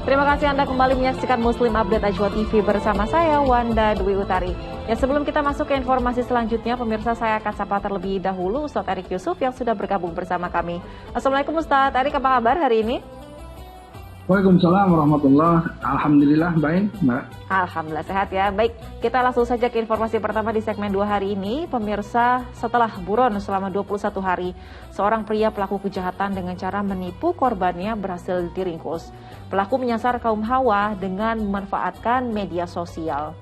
Terima kasih Anda kembali menyaksikan Muslim Update Ajwa TV bersama saya, Wanda Dwi Utari. Ya, sebelum kita masuk ke informasi selanjutnya, pemirsa, saya akan sapa terlebih dahulu Ustadz Erik Yusuf yang sudah bergabung bersama kami. Assalamualaikum Ustadz Erik, apa kabar hari ini? Waalaikumsalam warahmatullahi. Alhamdulillah baik, Mbak. Alhamdulillah sehat ya. Baik, kita langsung saja ke informasi pertama di segmen 2 hari ini. Pemirsa, setelah buron selama 21 hari, seorang pria pelaku kejahatan dengan cara menipu korbannya berhasil diringkus. Pelaku menyasar kaum hawa dengan memanfaatkan media sosial.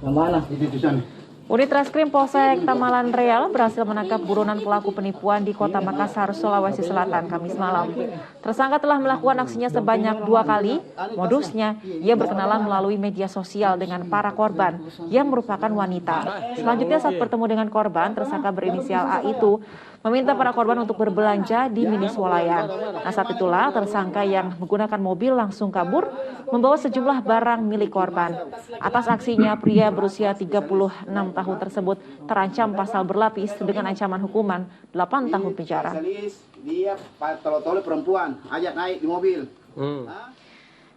Yang mana itu tulisannya? Unit Reskrim Polsek Tamalan Real berhasil menangkap buronan pelaku penipuan di Kota Makassar, Sulawesi Selatan, Kamis malam. Tersangka telah melakukan aksinya sebanyak 2 kali. Modusnya, ia berkenalan melalui media sosial dengan para korban yang merupakan wanita. Selanjutnya saat bertemu dengan korban, tersangka berinisial A itu meminta para korban untuk berbelanja di mini swalayan. Nah, saat itulah tersangka yang menggunakan mobil langsung kabur membawa sejumlah barang milik korban. Atas aksinya, pria berusia 36 tahun tersebut terancam pasal berlapis dengan ancaman hukuman 8 tahun penjara. Dia tolo-tolo perempuan, ajak naik di mobil.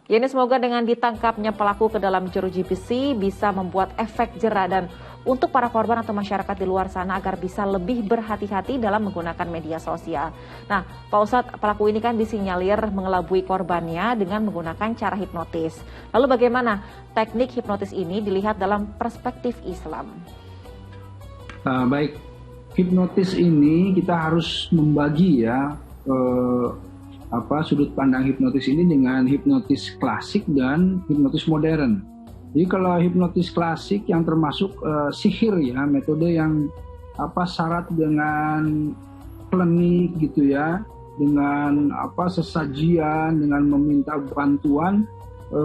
Ya, ini semoga dengan ditangkapnya pelaku ke dalam jeruji besi bisa membuat efek jera dan untuk para korban atau masyarakat di luar sana agar bisa lebih berhati-hati dalam menggunakan media sosial. Nah, Pak Ustadz, pelaku ini kan disinyalir mengelabui korbannya dengan menggunakan cara hipnotis. Lalu bagaimana teknik hipnotis ini dilihat dalam perspektif Islam? Baik, hipnotis ini kita harus membagi ya sudut pandang hipnotis ini dengan hipnotis klasik dan hipnotis modern. Jadi kalau hipnotis klasik yang termasuk sihir ya, metode yang syarat dengan klinik gitu ya, dengan sesajian, dengan meminta bantuan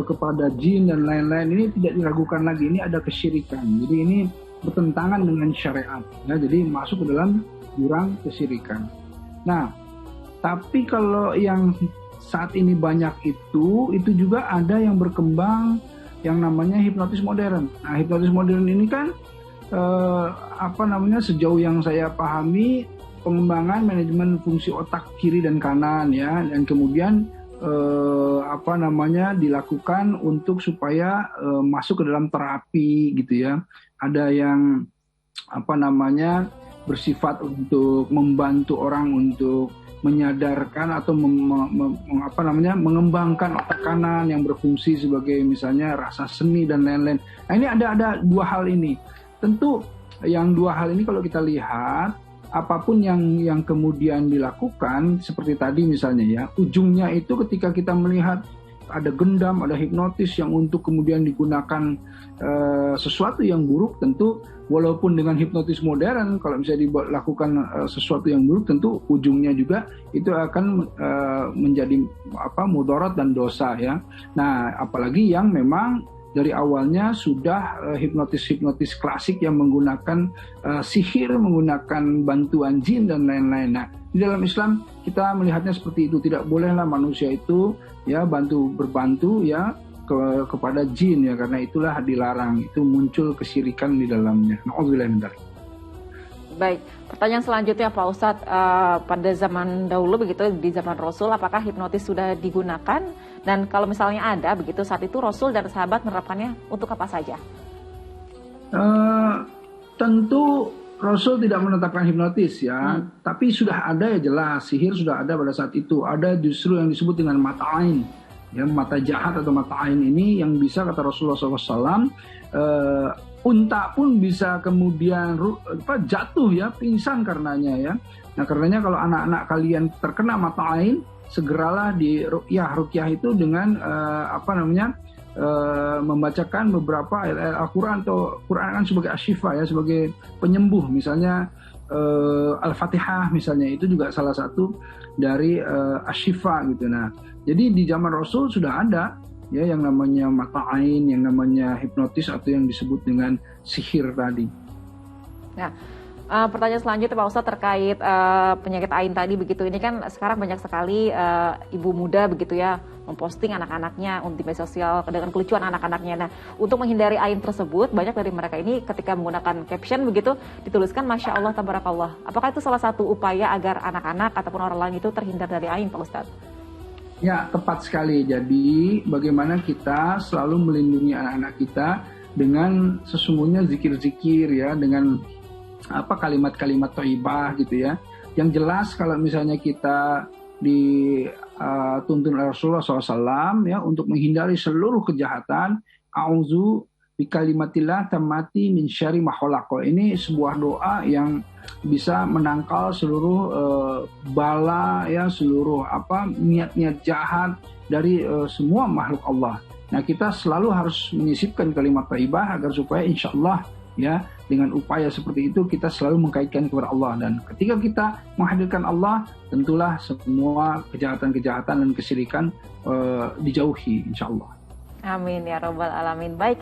kepada jin dan lain-lain, ini tidak diragukan lagi, ini ada kesyirikan. Jadi ini bertentangan dengan syariat ya, jadi masuk ke dalam jurang kesyirikan. Nah, tapi kalau yang saat ini banyak itu juga ada yang berkembang yang namanya hipnotis modern. Nah, hipnotis modern ini kan sejauh yang saya pahami pengembangan manajemen fungsi otak kiri dan kanan ya, dan kemudian dilakukan untuk supaya masuk ke dalam terapi gitu ya. Ada yang bersifat untuk membantu orang untuk menyadarkan atau mengembangkan otak kanan yang berfungsi sebagai misalnya rasa seni dan lain-lain. Nah, ini ada 2 hal ini. Tentu yang 2 hal ini kalau kita lihat apapun yang kemudian dilakukan seperti tadi misalnya ya, ujungnya itu ketika kita melihat ada gendam, ada hipnotis yang untuk kemudian digunakan sesuatu yang buruk, tentu walaupun dengan hipnotis modern kalau misalnya dilakukan sesuatu yang buruk, tentu ujungnya juga itu akan menjadi mudarat dan dosa ya. Nah, apalagi yang memang dari awalnya sudah hipnotis klasik yang menggunakan sihir, menggunakan bantuan jin dan lain-lain. Nah, di dalam Islam kita melihatnya seperti itu. Tidak bolehlah manusia itu ya berbantu ya kepada jin ya, karena itulah dilarang, itu muncul kesyirikan di dalamnya. Na'udzubillah min dzalik. Baik, pertanyaan selanjutnya Pak Ustadz, pada zaman dahulu begitu di zaman Rasul, apakah hipnotis sudah digunakan? Dan kalau misalnya ada begitu saat itu Rasul dan sahabat menerapkannya untuk apa saja? Tentu Rasul tidak menetapkan hipnotis ya, tapi sudah ada ya, jelas sihir sudah ada pada saat itu. Ada justru yang disebut dengan mata ain. Ya, mata jahat atau mata ain ini yang bisa, kata Rasulullah SAW, unta pun bisa kemudian jatuh ya, pingsan karenanya ya. Nah, karenanya kalau anak-anak kalian terkena mata ain, segeralah di ruqyah itu dengan membacakan beberapa ayat Al-Quran, atau Quran kan sebagai asyifa ya, sebagai penyembuh. Misalnya Al-Fatihah misalnya, itu juga salah satu dari asyifa gitu. Nah, jadi di zaman Rasul sudah ada ya yang namanya mata ain, yang namanya hipnotis atau yang disebut dengan sihir tadi. Nah, pertanyaan selanjutnya Pak Ustadz terkait penyakit ain tadi begitu. Ini kan sekarang banyak sekali ibu muda begitu ya memposting anak-anaknya di media sosial dengan kelucuan anak-anaknya. Nah, untuk menghindari ain tersebut, banyak dari mereka ini ketika menggunakan caption begitu dituliskan Masya Allah, Tabarakallah. Apakah itu salah satu upaya agar anak-anak ataupun orang lain itu terhindar dari ain, Pak Ustadz? Ya, tepat sekali. Jadi, bagaimana kita selalu melindungi anak-anak kita dengan sesungguhnya zikir-zikir ya, dengan kalimat-kalimat thayyibah gitu ya. Yang jelas kalau misalnya kita dituntun oleh Rasulullah SAW ya untuk menghindari seluruh kejahatan, auzu bikalimatillah tammati min syarri ma khalaqa. Ini sebuah doa yang bisa menangkal seluruh bala ya, seluruh niat-niat jahat dari semua makhluk Allah. Nah, kita selalu harus menyisipkan kalimat thayyibah agar supaya insya Allah ya dengan upaya seperti itu kita selalu mengkaitkan kepada Allah, dan ketika kita menghadirkan Allah tentulah semua kejahatan-kejahatan dan kesyirikan dijauhi insya Allah. Amin ya robbal alamin. Baik.